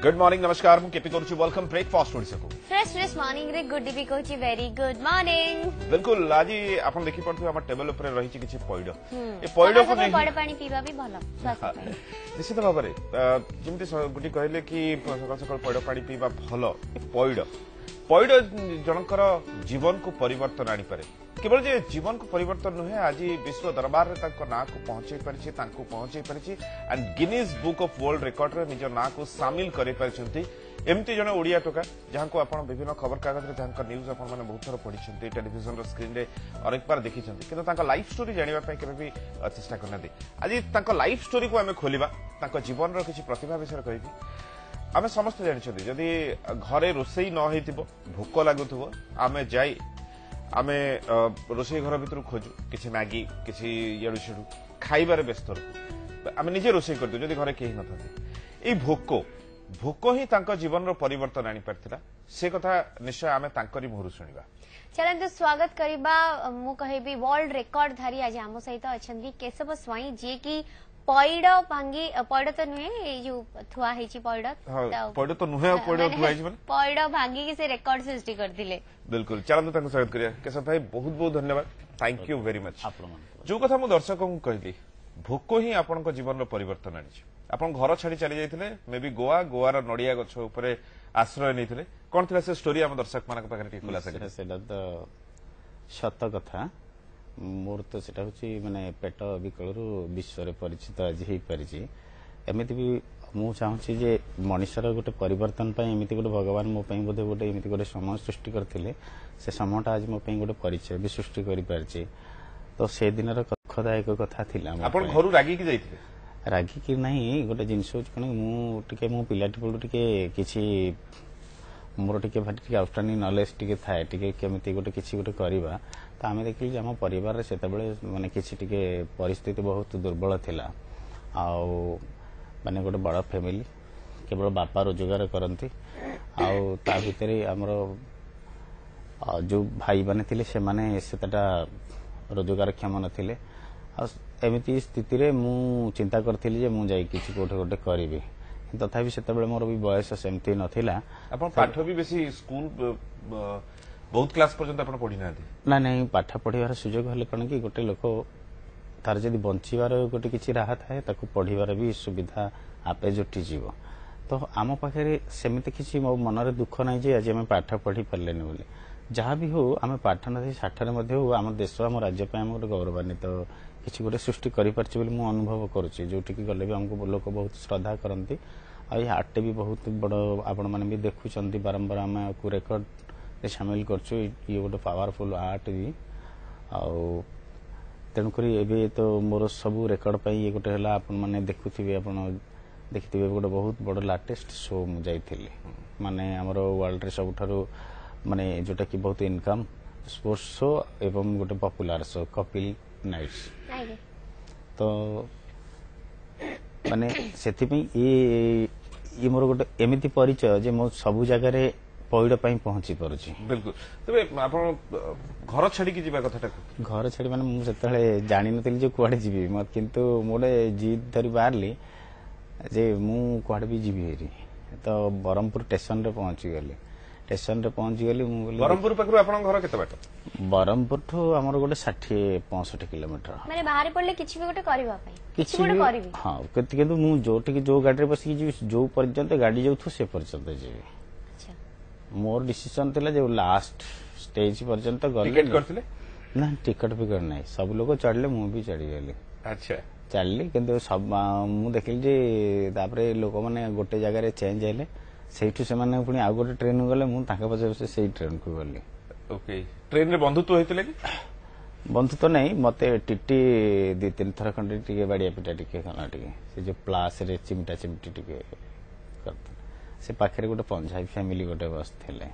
Good morning नमस्कार मु KP करूची वेलकम ब्रेकफास्ट ओडिसा को फ्रेश फ्रेश मॉर्निंग रे गुड भी कहूची वेरी गुड मॉर्निंग। बिल्कुल आज आपण देखि पड़थु हमर टेबल ऊपर रही छि किछि पॉइड ए पॉइड को नहीं बड़ पानी पीवा भी भलो स्वास्थ्य ପାଇଁ निश्चित भाव रे जेमति गुटी कहले कि सकाल सकाल पॉइड पानी पीवा भलो पॉइड पॉइड जनकर जीवन को परिवर्तन आनी पारे केवल जे जीवन को परिवर्तन नुहे आज विश्व दरबार रे ताको ना को पहुंचे परिछि and Guinness book of world record रे निज ना को शामिल करे परिछंती एमती जने ओडिया टोका जहां को आपण विभिन्न खबर कागज रे जहां न्यूज आपण माने बहुत थर पढिछंती टेलीविजन रो स्क्रीन रे अनेक बार देखिछंती किंतु ताका लाइफ स्टोरी जानिबा पय केबे भी चेष्टा करना दे आज ताका लाइफ स्टोरी को हमें खोलिबा ताका जीवन रो किछि प्रतिभा विषय कहबी आमे समस्त जानिछंती जदी घरे रोसई न हेतिबो भूख लागुथबो आमे जाई आमे रोसई घर भितर खोजू किछि मैगी किछि येडू छेडू खाइबारे व्यस्त रहू आमे निजे रोसई करदू जदी घरे केही नथाते ए भोक ही तांका जीवन रो परिवर्तन आनी परथिला से कथा निश्चय आमे तांकरी मुहरु सुनिबा। चलंतु स्वागत करिबा मु कहबी वर्ल्ड रिकॉर्ड धारी आज हम सहित अछंती केशव स्वाई जे की पॉइड भांगी पॉइड तो नुहे ए जो थुआ हेची पॉइड पॉइड तो नुहे पॉइड थुआ हेची पॉइड भांगी के से रिकॉर्ड सृष्टि करथिले। बिल्कुल चलंतु तांको स्वागत करिया केशव भाई बहुत बहुत धन्यवाद थैंक यू वेरी मच। जो कथा मु दर्शकों को कहली भोक ही आपन जीवन परिवर्तन आनी आपन घर छाड़ी चली जाइथिले मे बी गोवार नड़िया गछ ऊपर आश्रय नैथिले कोन थिला से स्टोरी हम दर्शक मानक पाखरे टी खुलासा करे सेटा तो सत कथा मोर तो सेटा होची माने पेट विकलरु विश्व रे परिचित आज हेई परिची एमिति भी मु चाहूची जे मनुष्यर गोटे परिवर्तन पई एमिति गोटे भगवान मो पई बोधे गोटे एमिति गोटे समय सृष्टि करथिले से समयटा आज मो पई गोटे परिचय भी सृष्टि करि परची तो से दिनर दुखदायक कथा थिला आपण घरु रागी की जाइथिले रागी कि नहीं गोटे जिनस कण मु टिके मो पिलाटी पडू टिके किछि मोर टिके भाटी टिके आउटस्टैंडिंग नॉलेज टिके थाए टिके केमिति गोटे किछि गोटे करबा त आमे देखिल जे हम परिवार रे सेते बेले माने किछि टिके परिस्थिति बहुत दुर्बल थिला आउ माने गोटे बड़ फैमिली केवल बापा रोजगार करंती आउ ता भितरे हमरो जो भाई माने थिले से माने सेतटा रोजगार क्षम नथिले एमिति स्थिति रे मु चिंता करथिली जे मु जाई किछि कोठे कोठे करिवे तथापि सेते बेले मोर भी बयस सेमति नथिला आपण पाठ भी बेसी स्कूल बहुत क्लास पर्यंत आपण पढी नाथि ना नहीं पाठ पढिवार सुजोग हले कोन कि गोटे लोक तार जदी बंचीवार गोटे किछि राह थाए ताकू पढिवार भी सुविधा आपे जुटी जीवो तो आम पाखरे सेमिति किछि मो मन रे दुख नै जे आज हम पाठ पढी परलेनी बोली जहाँ भी हो आम पाठ नथि साठरे मध्ये हो आम देश आम राज्य पे हम गोटे गौरवान्वित किसी गोटे सृष्टि करि परछि बोली मु अनुभव करूछि जोठी कि गले भी हमको लोक बहुत श्रद्धा करंती आ आर्ट भी बहुत बड़ आपण माने भी देखुचंती बारंबार आम को रिकॉर्ड रे शामिल करछु ये गोटे पावरफुल आर्ट भी आउ तेणु करी एबे तो मोर सब रिकॉर्ड पई ये गोटे हला आपण माने देखुथिबे आपण देखिथिबे गोटे बहुत बड़ लेटेस्ट शो मु जाइथिली माने हमरो वर्ल्ड रे सब थारो माने जोटा कि बहुत इनकम स्पोर्ट्स शो एवं गोटे पॉपुलर शो कपिल नाइट्स तो माने सेथि पई ये मोर गोटे एमिति परिचय जे मो सब जगह रे पॉइड पई पहुंची परछि। बिल्कुल तबे आपण घर छाडी की जीवा कथाटा घर छाडी माने मु सेतले जानि नथिली जे कुआडे जीबी म किंतु मोडे जीत धरि बारली जे मु कुआडे भी जीबी हेरी तो बरमपुर स्टेशन रे पहुंची गेली स्टेशन रे पहुंची गेली मु बोली बरमपुर पकरू आपण घर केते बाट बरमपुर ठो हमर गोटे 60-65 किलोमीटर माने बाहर पड़ले किछि भी गोटे करबा पई किछि गोटे करबी हां किंतु मु जोठी कि जो गाडी रे बसी जो पर्यंत गाडी जाउथु से पर्यंत जेबी अच्छा मोर डिसीजन थिला जे लास्ट स्टेज पर्यंत गले टिकट करथिले ना टिकट भी नहीं सब लोग चढ़ले मु भी चढ़ी गेली अच्छा चढ़ली किंतु सब मु देखिल जे तापरे लोक माने गोटे जगह रे चेंज हेले सेठु से माने पुनी आ गोटे ट्रेन गले मु ताका पछे से सेही ट्रेन को गली ओके ट्रेन रे बंधुत्व होइतले कि बंधुत्व नहीं मते टिटी 2-3 थर खंडे टिके बाडिया पिटा टिके खाना टिके से जो प्लास रे चिमटा चिमटी टिके करत से पाखरे गोटे पंजाबी फैमिली गोटे बस थिले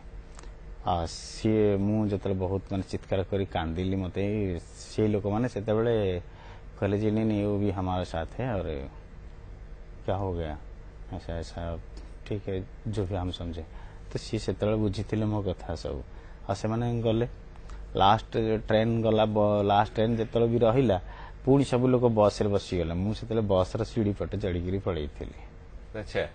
आ सी मु जतले बहुत माने चित्कार करी कांदिली मते से लोक माने सेते बेले कहले जी नहीं वो भी हमारे साथ है और क्या हो गया ऐसा ऐसा ठीक है जो भी हम समझे तो सी से बुझी मो कथा सब आ से माने गले लास्ट ट्रेन गला लास्ट ट्रेन जो भी रहा पुणी सब लोग बस रे बसी गला मु से बस रे सीढ़ी पटे चढ़ी पड़े अच्छा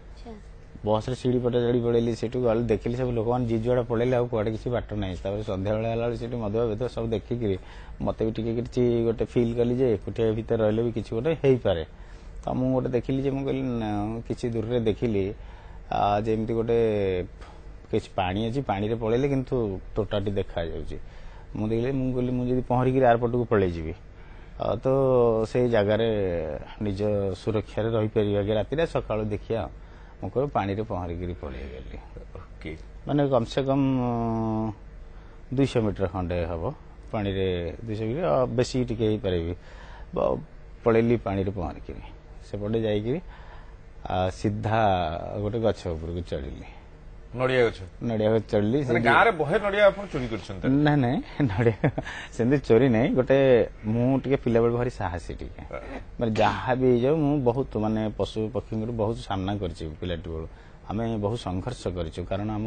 बस रे सीढ़ी पटे चढ़ी पड़ेली सेठू गल देखिली सब लोक मैंने जिजुआड़ा पड़ेले आ कुआडे किसी बाट ना संध्या बेला है सेठी मधुआ बेद सब देखिकी मत भी टिके किसी गोटे फिल कली जे एकुटिया भितर रहिले भी किसी गोटे हो पारे तो मुझे गोटे देखिली जे मुझे किसी दूर रे देखिली जेमती गोटे किसी पानी अच्छी पानी रे पड़ेले किंतु तोटाटी देखा जाउची मु देखले मु कहली मु जदी पहरिकी एयरपोर्ट को पळै जीवी तो से जगार निज सुरक्षा रही पार राति सकाल देखिया मुझे पानी रे पहरिकी पड़े गली माने कम से कम 200 मीटर खंडे हम पानी रे 200 मीटर बेसी टिके पारि पड़ेली पानी रे पहरिकी सेपटे जाइकी सीधा गोटे गछ ऊपर चढ़ी नड़िया गछ चढ़ली गाँव रे बहे नड़िया आप चोरी कर ना ना नड़िया से चोरी नहीं गोटे मुझे पिला बेल भारी साहसी टिके मतलब जहाँ भी जाऊ मु बहुत माने पशु पक्षी बहुत सामना करिछि पिलाटी बेलू आमे बहुत संघर्ष करिछु कारण आम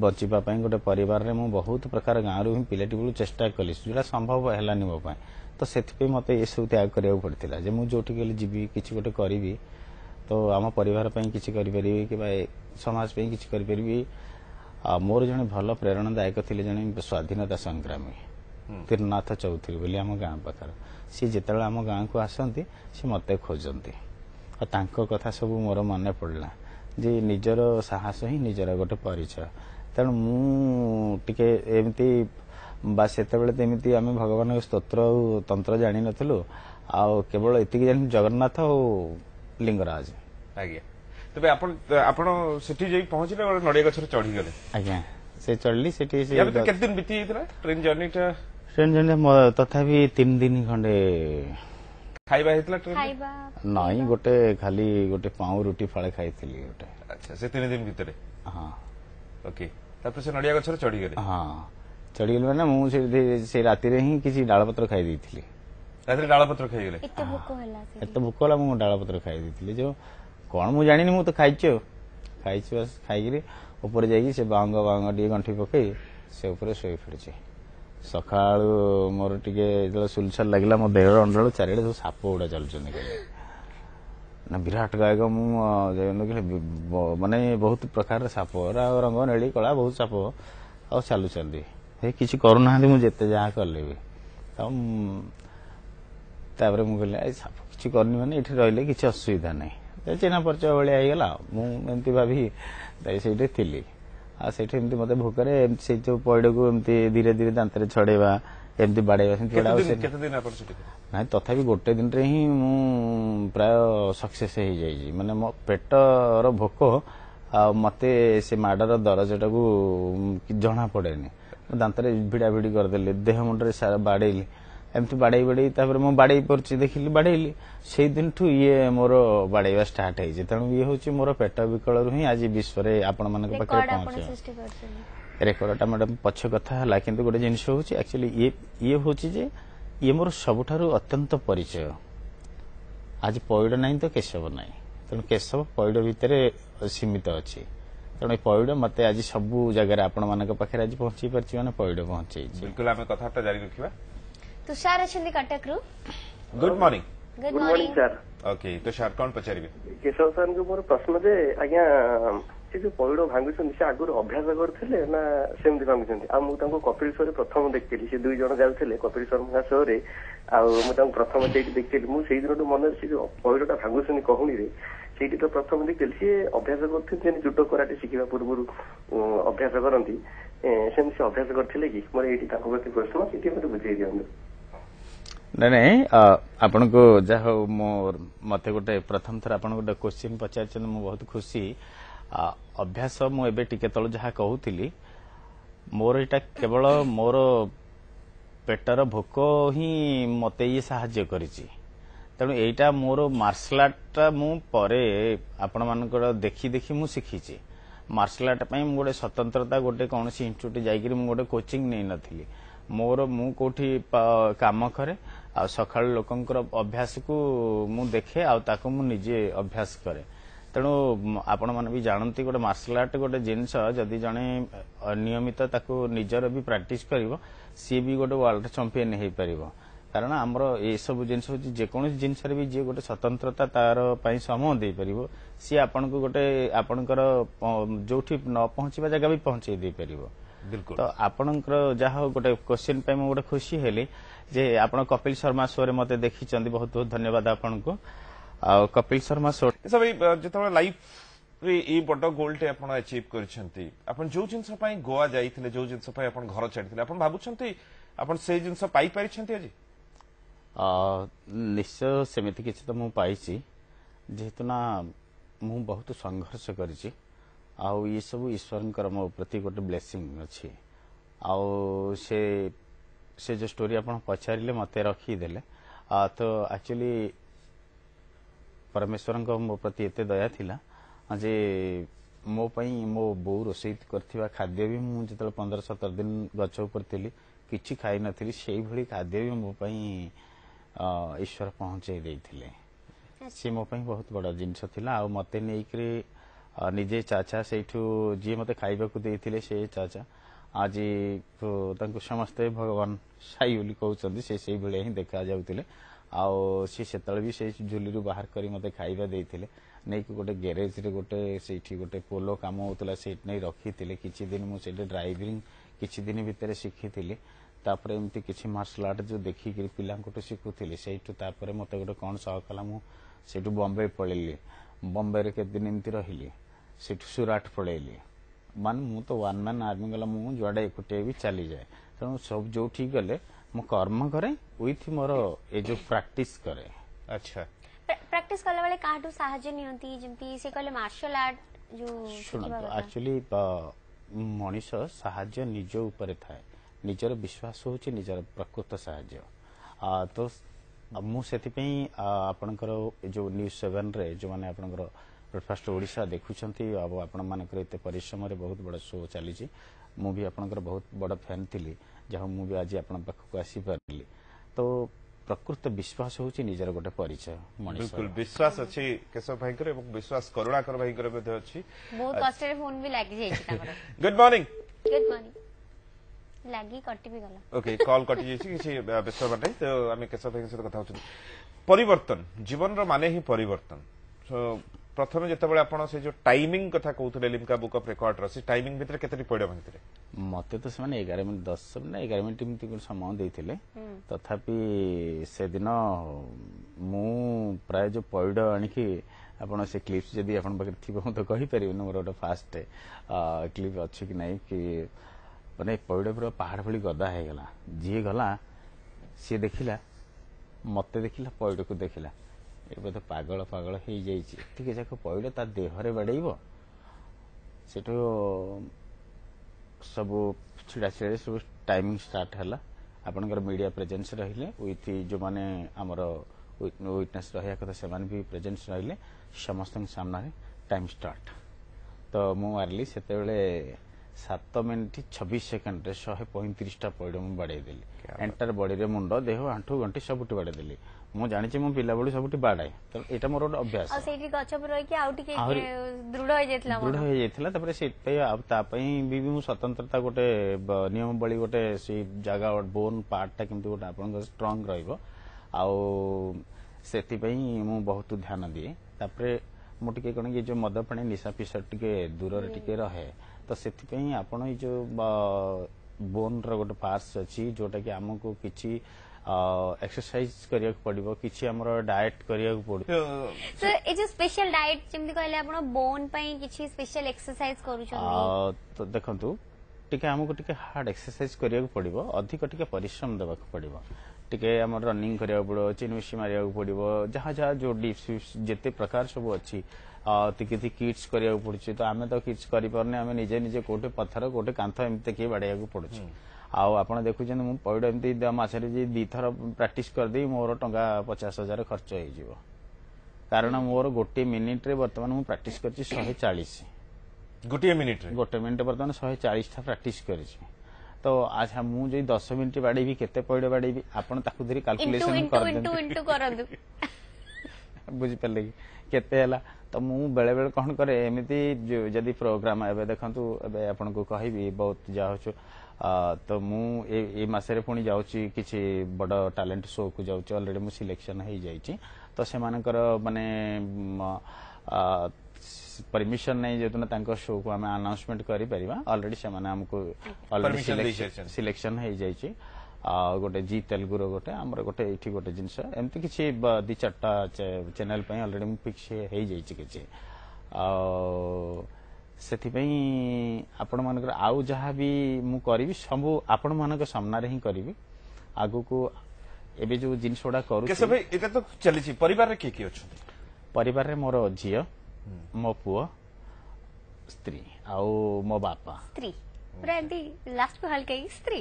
बचिबा पई गोटे परिवार रे मु बहुत प्रकार गाँव रू पिलाटी बेलू चेष्टा कली जोटा संभव हैलानी मो पई तो सेति मते ये सब त्याग करिया पड़तिला जे मु जोठी गेली जीवी किछि गोटे करिवि तो आम परिवार किसी करी कि समाज किसी करी मोर जने भल प्रेरणादायक थे जने स्वाधीनता संग्रामी तीरनाथ चौधरी बोली आम गाँ पाखर सी जिते आम गाँ को आसती सी मत खोजती और कथा सब मोर मन पड़ला जे निजर साहस ही निजर गोटे परिचय तेणु मुझे एमती सेमती आम भगवान स्तोत्र तंत्र जानी नथिलु आ केवल एतिक जानी जगन्नाथ और लिंगराज आज्ञा तबे आपण सेठी जाई पहुंचले और नड़िया गछरे चढ़ी गले आज्ञा से चढ़ली सेठी से यार केते दिन बीती इतरा ट्रेन जर्नी तथापि 3 दिन खंडे खाइबा हेतला ट्रेन खाइबा नहीं गोटे खाली गोटे पाऊ रोटी फाळे खाइथिली गोटे अच्छा से 3 दिन भीतर हां ओके तापर से नड़िया गछरे चढ़ी गले हां चढ़ी गले माने मु से राति रे ही किसी डाळ पत्र खाइ दैथिली राति डाळ पत्र खाइ गले एते भूख होला मु डाळ पत्र खाइ दैथिली जो कौन मु जानी मु तो खाइछो बस खाई ऊपर जाइए से बांग टे गंठी पकई से ऊपर शोई पड़े सकाल मोर टे सुलछल लगे मो देह अंडल चारिड़े सब साप गुड़ा चलुच्च ना विराट गायक माने बहुत प्रकार साप रंग नेली कला बहुत साप आ चलुच्च किसी करूना मुझे जहाँ कले भी तापर मुझे साप किसी करनी माने ये रही किसी असुविधा नहीं चिन्ह परिचय भाई होगला मुझे भाभी से थी आमती मत भोकरे से जो पैड को एमती धीरे धीरे दांत छड़ेवा एमती बाड़ेवा ना तथापि गोटे दिन रे ही मु प्राय सक्सेस हो जाइए माने मो पेटर भोक मते से माडर दरजटा को जना पड़ेनि दांत भिड़ा भिड़ी करदे देह मुंडे सारा बाड़ेली एमती बाड़े मो बाड़े पड़ी देखिली बाड़ेली से दिन ठू ये मोर बाड़ेवा स्टार्ट है तेणु ये हूँ मोर पेट विकल ही आज विश्व में आपण मान पहुंचे रेकर्डटा मैडम पछ कथा है कि गोटे जिनस हूँ एक्चुअली ये हूँ ये मोर सबुठारु अत्यंत परिचय आज पैड ना तो केशव ना तेणु केशव पैड भितर सीमित अच्छी तेणु पैड मत आज सबू जगह आपण मान पाखे आज पहुंची पार्टी मैंने पैड पहुंचे बिल्कुल आम कथा जारी रखा तुषार अच्छे कटक रु good morning good morning sir okay Tushar कौन पचारे केशव सर को मोर प्रश्न जे आज्ञा से जो पैड भांगुछन से आगुर अभ्यास करथिले ना सेमति भांगुछन आ मु तांको कपिल शो रे प्रथम देखिली से दुई जण जाउथिले कपिल शर्मा शो रे आ मु तांको प्रथम सेठी देखिली मु सेही दिनटू मन से जो पैडटा भांगुछन कहूनी रे सेठी तो प्रथम देखिली से अभ्यास करथिले जे जुडो कराटे शिखिबा पूर्वरु अभ्यास करंती सेमति से अभ्यास करथिले कि मोर एठी तांको प्रति प्रश्न सेठी मते बुझाई दियंदु नहीं आपण को जहा मोर मते गोटे प्रथम थर आपण गोटे क्वेश्चन पचार मु बहुत खुशी अभ्यास मु एबे टिके तळ जहा कहूतिली मोर एटा केवल मोर पेटर भोक ही मते ये सहाय्य करिछि तेणु एटा मोर मार्शल आर्ट मु परे आपण मानकर देखि देखि मु शिखिछि मार्शल आर्ट पई मु गोटे स्वतंत्रता गोटे कोनसी इंस्टीट्यूट जाइकरी मु गोटे कोचिंग नै नथिली मोर मु कोठी काम करे आ सकाळ लोकंकर अभ्यास को मु देखे आ ताको मु निजे अभ्यास करे तेणु आपण माने भी जानती गोटे मार्शल आर्ट गोटे जिनस जदि जने अनियमित ताको निजर भी प्रैक्टिस करिवो सी भी गोटे वर्ल्ड चैंपियन हे परिवो कारण आमर ये सब जिन जेकोसी जिनस भी जी गोटे स्वतंत्रता तार समय दे पार सी आपण को गोटे आपणकर जो न पहुंचवा जगह भी पहुंचे दे पार बिल्कुल तो आपणकर जहा गोटे क्वेश्चन पे गोटे खुशी हेली जे आपण कपिल शर्मा शो रे मते देखी बहुत बहुत धन्यवाद आपण को कपिल शर्मा शो सब जो लाइफ रे ए बड़ गोल टे आपण अचीव करछंती आपण जो जिंस पई गोवा जाइथिले जो जिंस पई आपण घर छाडिथिले आपण भाबुछंती आपण से जिंस पाई परिछंती आज निश्चय सेमिति किछि तो मु पाइछि जेहेतु ना मु बहुत संघर्ष करिछि आउ ये सब ईश्वरंकर मो प्रति गोटे ब्लेसिंग अछि आउ से जो स्टोरी आपण पचारिले मते रखी देले तो एक्चुअली परमेश्वरंक मो प्रति एते दया थिला जे मो पई मो बो रोसई करथिबा खाद्य भी मु जतल 15-17 दिन गछ ऊपर थिली किछि खाई नथिली सेही भली खाद्य भी मो पई ईश्वर पहुंचे देइथिले से मो पई बहुत बड़ा जिंस थिला आ मते नेइकरी निजे चाचा सेठू जी मते खाइबा को देइथिले से चाचा आज तांको समस्त भगवान साई बोली कहउचंदी से भले ही देखा जाउथिले आउ सी सेतल भी से झुली रु बाहर करी मते खाइबा देइथिले नहीं कि गोटे गैरेज रे गोटे सेठी गोटे पोलो काम होतला सेट नै रखिथिले किछि दिन मु सेटे ड्राइविंग किछि दिन भीतर शिखिथिले तापर एमती किछि मार्शल आर्ट जो देखि कि पिलांकोटो शिखुथिले सेठू तापर मते गोटे कोन सह कला मु सेठू बॉम्बे पळेली बॉम्बे रे के दिन एमती रहिली सेठू सुराट पळेली मान मु तो वन मैन आर्मी गला मु जुआडे एकुटे भी चली जाए तेणु सब जो ठीक गले मु कर्म करे विथ मोर ए जो प्रैक्टिस करे अच्छा प्रैक्टिस कला वाले काटू सहाय्य नियंती जेंती से कहले मार्शल आर्ट जो एक्चुअली मनीष सहाय्य निज ऊपर थाए निजर विश्वास होची निजर प्रकृत सहाय्य तो मु सेति आपणकर जो न्यूज 7 रे जो माने आपणकर ब्रेकफास्ट ओडिशा देखुछंती अब आपण मानकर एते परिश्रम रे बहुत बड़ा शो चली छी मु भी आपणकर बहुत बड़ा फैन थिली जहा मु भी आज आपण पाखक आसी परली तो प्रकृत विश्वास होची निजर गोटे परिचय मनीष बिल्कुल विश्वास अछि केशव भाईकर एवं विश्वास करुणाकर भाईकर मध्ये अछि बहुत कष्ट रे फोन भी लागी जाई छी ताकर गुड मॉर्निंग लागी कटि भी गला ओके कॉल कटि जाई छी किछि व्यस्त बाटे तो आमे केशव भाई से कथा होछि परिवर्तन जीवन रो माने ही परिवर्तन प्रथम जेतेबेले आपण से जो टाइमिंग कथा कहउतले लिम्का बुक ऑफ रिकॉर्ड रो से टाइमिंग भीतर केतरी पड़े भीतर मते तो से माने 11 मिनिट 10 ना 11 मिनिट एमती को समय देथिले तथापि से दिन मु प्राय जो पॉइड आनी कि आपण से क्लिप्स जदी आपण बकर थिबो तो कहि परिबे न मोर फास्ट क्लिप अछि कि नहीं कि माने पॉइड पूरा पहाड़ भली गदा हे गला जी गला से देखिला मते देखिला पॉइड को देखिला एबे तो पागल पागल हे जाई छी ठीक है जाको पॉइड ता देह रे बडैबो सेटो सब छिड़ा छिड़ा सब टाइमिंग स्टार्ट हला आपनकर मीडिया प्रेजेंस रहिले विथ जो माने हमर विटनेस रहया कथा से मान भी प्रेजेंस रहिले समस्त सामना रे टाइम स्टार्ट तो मु मारली सेते बेले 7 मिनिट 26 सेकंड रे 135 टा पॉइड मु बडै देली एंटर बॉडी रे मुंड देह आंठू गंटी सबुटी बडै देली मु जानि छी मु पिला बळी सबुटी बाडाय तो एटा मोर अभ्यास आ सेठी गछ पर रहि के आउटी के दृढ़ हो जायतला दृढ़ हो जायतला तापर से पे अब ता पई भी मु स्वतंत्रता गोटे नियम बळी गोटे से जगह बोन पार्ट टा किंतु गोटे आपन स्ट्रांग रहइबो आउ सेति पई मु बहुत ध्यान दिए तापर मु टिके कोन कि जो मद पानी निशा पिसर टिके दूर रे टिके रहे तो सेति पई आपन ई जो बोन रो गोटे पार्ट्स अछि जोटा कि हमको किछि एक्सरसाइज करिया पड़िबो किछि हमरो डाइट करिया पड़ो सर ए जो स्पेशल डाइट जेमति कहले आपण बोन पई किछि स्पेशल एक्सरसाइज करू छथि तो देखंतु टिके हमको टिके हार्ड एक्सरसाइज करिया पड़िबो अधिक टिके परिश्रम देबा पड़िबो टिके हमर रनिंग करिया पड़ो चिनमिशी मारिया पड़िबो जहां जहां जो डिप्स जेते प्रकार सब अछि तिके किड्स करिया पड़छि तो आमे तो किड्स करि परने आमे निजे निजे कोटे पत्थर कोटे कांथ एमते के बाडैया पड़छि आउ आपण देखुछन मु पॉइड एमती मासरे जे 2 थर प्रैक्टिस कर दे मोर टंका 50,000 खर्च हो जिवो कारण मोर गोटे मिनिट रे वर्तमान मु प्रैक्टिस करछि 140 गोटे मिनिट वर्तमान 140 था प्रैक्टिस करछि तो आज मु जे 10 मिनिट बाडैबी केते पॉइड बाडैबी आपण ताकु धरी कैलकुलेशन कर दे इनटू करदु बुझि पले केते हला तो मु बेले बेले कौन करे एमती जदि प्रोग्राम एबे देखंतु एबे आपन को कहबी बहुत जाउछु तो मु ए मासरे पुणी जाउची किछि बड़ टैलेंट शो को जाउची ऑलरेडी मु सिलेक्शन हे जाइची तो से मानकर माने परमिशन नहीं जेतुना तांको शो को हमें अनाउंसमेंट करि परिबा ऑलरेडी से माने हमको ऑलरेडी सिलेक्शन हे जाइची गोटे जी तेलुगु रो गोटे हमर गोटे एठी गोटे जिंस एमती किछि दि चारटा चैनल पई ऑलरेडी मु फिक्स हे जाइची किछि सेथि पई आपण मानकर आउ जहा भी मु करबी सब आपण मानक सामना रे ही करबी आगु को एबे जो जिनसोडा करू केसे भाई एटा तो चली छी परिवार रे के अछि परिवार रे मोर झियो मो पुओ स्त्री आउ मो बापा स्त्री ब्रांडी लास्ट को हल्के स्त्री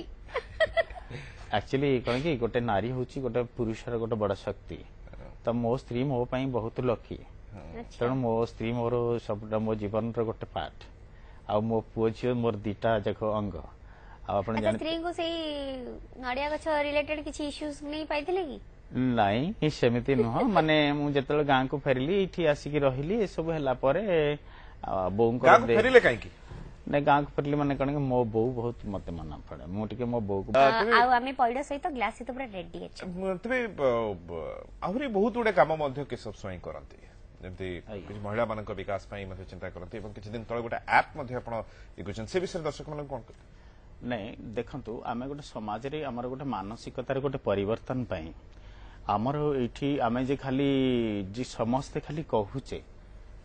एक्चुअली कोन की गोटे नारी होची गोटे पुरुषर गोटे बड़ शक्ति त मो स्त्री मो पई बहुत लकी तेणु मो स्त्री मोर सब मो जीवन रो गोटे पार्ट आ मो पुओ झियो मोर दीटा जको अंग आपण जान स्त्री को सेही नडिया गछ रिलेटेड किछि इश्यूज नहीं पाइथिले की नहीं सेमिति नुह माने मु जतल गां को फेरली इठी आसी की रहिली ए सब हला परे बों को गां को फेरिले काई की नहीं गां को फेरली माने कण मो बो बहुत मते मना पड़े मु टिके मो बो को आ आमे पइडा सहित ग्लास तो पूरा रेडी अछि तबे आहुरी बहुत उडे काम मध्ये के सब स्वयं करंती जेमती कुछ महिला मानक विकास पई मध्ये चिंता करंती एवं किछ दिन तळे गोटे ऐप मध्ये आपण इकुचन से विषय दर्शक मानक कोन नहीं देखंतु आमे गोटे समाज रे हमर गोटे मानसिकता रे गोटे परिवर्तन पई हमर एठी आमे जे खाली जी समस्त खाली कहूचे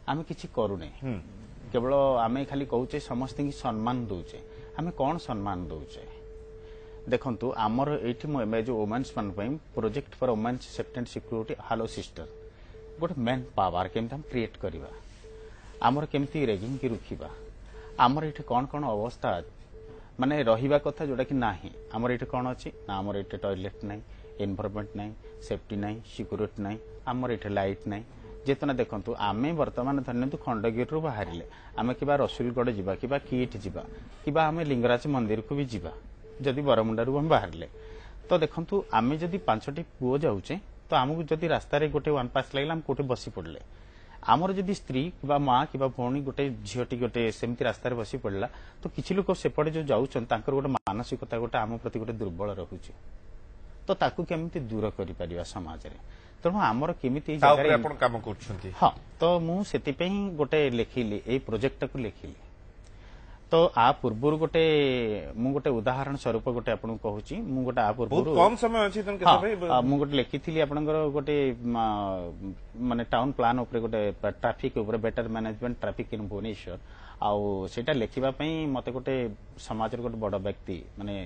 आमे किछि करू नै केवल आमे खाली कहूचे समस्त की सम्मान दोचे आमे कोन सम्मान दोचे देखंतु हमर एठी मो जो वुमेन्स मान पई project for women's safety and security hello sister गोटे मेन पावर केमती हम क्रिएट करवा आमर केमती रेगिंग की रुखिबा आमर एठी कोन कोन अवस्था माने रहिबा कथा जोटा कि नाही आमर एठी कोन अछि ना आमर एठी टॉयलेट नाही एनवायरनमेंट नाही सेफ्टी नाही सिक्योरिटी नाही आमर एठी लाइट नाही जेतना देखंतु आमे वर्तमान धन्यतु खंडगिरी रु बाहरिले आमे किबा रसुलगढ़ जिबा किबा कीट जिबा किबा आमे लिंगराज मंदिर को भी जिबा जदि बरमुंडा रु हम बाहरिले तो देखंतु आमे जदि 5टी पुओ जाउचे तो आमको जदि रास्ता रे गोटे वन पास लागला हम कोठे बसी पड़ले आमर जदि स्त्री किबा मां किबा भौणी गोटे झियोटी गोटे सेमती रास्ता रे बसी पड़ला तो किछि लोक सेपटे जो जाउछन तांकर गोटे मानसिकता गोटे आम प्रति गोटे दुर्बल रहुछि तो ताकू केमती दूर करि परिबा समाज रे तेणु आमर केमिति जगह आपण काम करछंती हां तो मु सेति पई गोटे लेखिली ए प्रोजेक्ट को लेखिली तो आ पूर्वरु गोटे मु गोटे उदाहरण स्वरूप गोटे आपन कहूची मु गोटे आ पूर्वरु बहुत कम समय अछि तन केते भाई मु गोटे लेखिथिली आपनकर गोटे माने टाउन प्लान ऊपर गोटे ट्रैफिक ऊपर better management traffic in Bhubaneswar आउ सेटा लेखिबा पई मते गोटे समाज रे गोटे बड़ व्यक्ति माने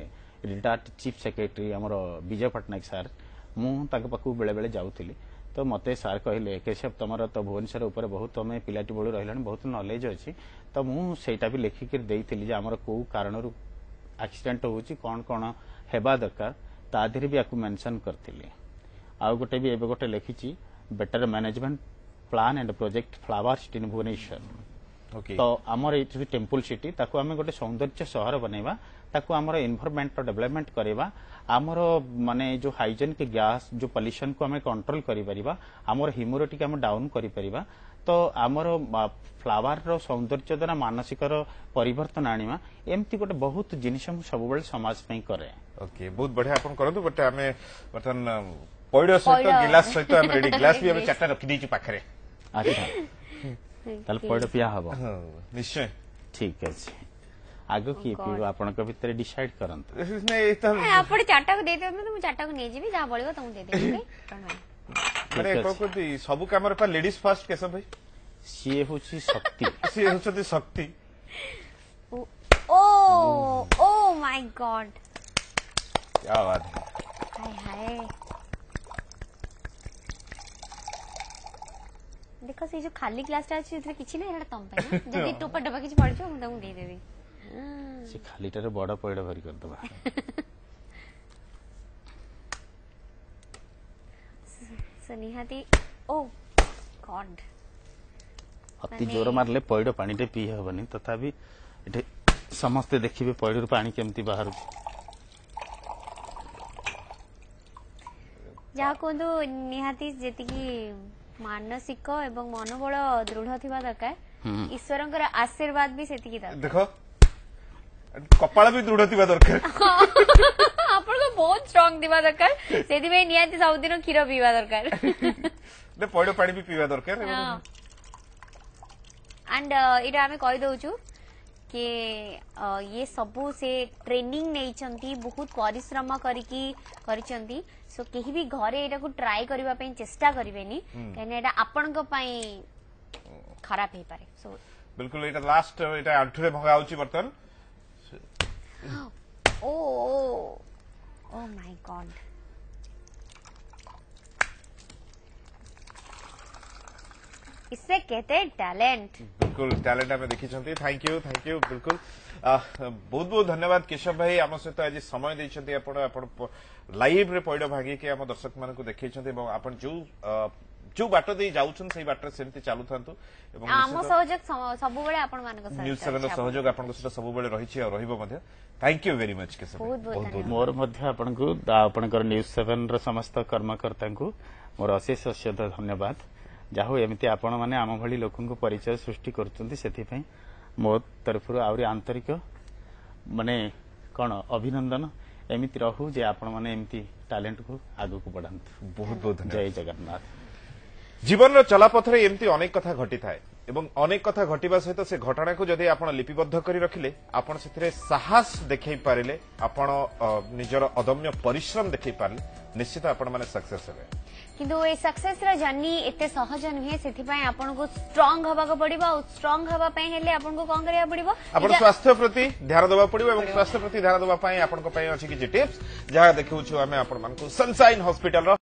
रिटायर्ड चीफ सेक्रेटरी हमर विजय पटनायक सर मु ताक पाखु बेले बेले जाउथिली तो मते सर कहले केशव तमर तो भुवनेश्वर ऊपर बहुत तमे पिलाटी बळु रहलानी बहुत नॉलेज अछि तो मु सेटा भी लेखि के देइथिली जे हमर को कारण रु एक्सीडेंट होउची कोन कोन हेबा दरकार ता देरी भी आकु मेंशन करथिली आ गोटे भी एबे गोटे लेखिची better management plan and project flower city in Bhubaneswar okay तो हमर एठी टेंपल सिटी ताकु हमें गोटे सौंदर्य शहर बनेबा ताकु हमर एनवायरनमेंट डेवलपमेंट करेबा हमर माने जो हाइजीन के गैस जो पोल्यूशन को हमें कंट्रोल करि परिबा हमर ह्यूमिडिटी के हम डाउन करि परिबा तो हमर फ्लावर रो सौंदर्य द्वारा मानसिक परिवर्तन आनिमा एमती गोटे बहुत जिनिस हम सब बेले समाज पई करे ओके बहुत बढ़िया आपण करंतु बट हमें बर्तन पइडो सहित गिलास सहित हम रेडी गिलास भी हम चारटा रखि दैछु पाखरे अच्छा ताल पइडो पिया हबो निश्चय ठीक अछि आगो की पिबो आपण के भीतर डिसाइड करंत नहीं त आपण चारटा को दे देबो तो मु चारटा को नै जेबी जा बळिबो तुम दे देबी माने कोकोती सब कैमरा पर लेडीज फर्स्ट केसब भाई सीए होची शक्ति सीए होची शक्ति ओ ओ माय गॉड क्या बात है हाय हाय देखो से जो खाली ग्लास टा अछि इतरे किछि नै एटा तम पे जदी टोपा डबा किछि पड़ जो मु तुम दे देबी से खाली टारे बड़ा पइडा भरी कर दबा सनिहाती ओ गॉड अति जोर मारले पइडो पानी टे पी हबनी तथापि एटे समस्त देखिबे पइडो पानी केमती बाहर जा कोंदो निहाती जेति की ମାନସିକ ଏବଂ ମନୋବଳ ଦୃଢ ଥିବା ଦରକାର ଈଶ୍ୱରଙ୍କର ଆଶୀର୍ବାଦ ବି ସେତିକି ଦରକାର ଦେଖ କପାଳ ବି ଦୃଢ ଥିବା ଦରକାର ଆପଣଙ୍କ ବହୁତ ଷ୍ଟ୍ରଙ୍ଗ ଥିବା ଦରକାର ସେଥିପାଇଁ ନିହାତି ସବୁଦିନ କ୍ଷୀର ପିଇବା ଦରକାର ପଇଡ ପାଣି ବି ପିଇବା ଦରକାର एंड इटा आमे कहि दउछु कि ये सबू से ट्रेनिंग नहीं बहुत परिश्रम करिकी करिसंती सो केही भी घरे एटा को ट्राई करबा पई चेष्टा करिवेनी कने एटा आपन को पई खराब हे पारे सो बिल्कुल एटा लास्ट एटा अंठुरे भंगा आउची बर्तन ओ ओ माय गॉड इससे कहते हैं टैलेंट बिल्कुल टैलेंट आम देखी थैंक यू बिल्कुल बहुत बहुत धन्यवाद केशव भाई आम सहित आज समय देते लाइव रे पइड भागिकी आम दर्शक मान देखते जो बाट दे जाउछन सही बाट सेमती चालू थांतु एवं आम सहयोग सब बेले आपण मान को न्यूज 7 रो सहयोग आपण सहित सब बेले रहिछि और रहिबो मध्ये thank you very much Keshav बहुत बहुत मोर मध्ये आपण को आपणकर न्यूज 7 रो समस्त कर्मकर्ता को मोर अशेष अशेष धन्यवाद जाहो एमती आपण माने आम भली लोकन को परिचय सृष्टि करचंती सेथि पई मो तरफ आउरी आंतरिक माने कोन अभिनंदन एमिति रहू जे आपण माने एमती टैलेंट को आगु को बढ़ांत बहुत बहुत जय जगन्नाथ जीवन चलापथरे एमती अनेक कथा घटी थाए एवं अनेक कथा घटिबा सहित से घटना को जदि आपण लिपिबद्ध करी रखिले आपण सेथिरे साहस देखै पारिले आपण निजर अदम्य परिश्रम देखै पारिले निश्चित आपण माने सक्सेस हेबे किंतु ए सक्सेस रा जर्नी एते सहज नुहे सेथि पई आपण को स्ट्रांग हवा को पड़िबो और स्ट्रांग हवा पई हेले आपण को कोन करिया पड़िबो आपण स्वास्थ्य प्रति ध्यान देबा पड़िबो एवं स्वास्थ्य प्रति ध्यान देबा पई आपण को पई अछि कि टिप्स जहा देखिउ छु हमें आपण मान को सनशाइन हॉस्पिटल रो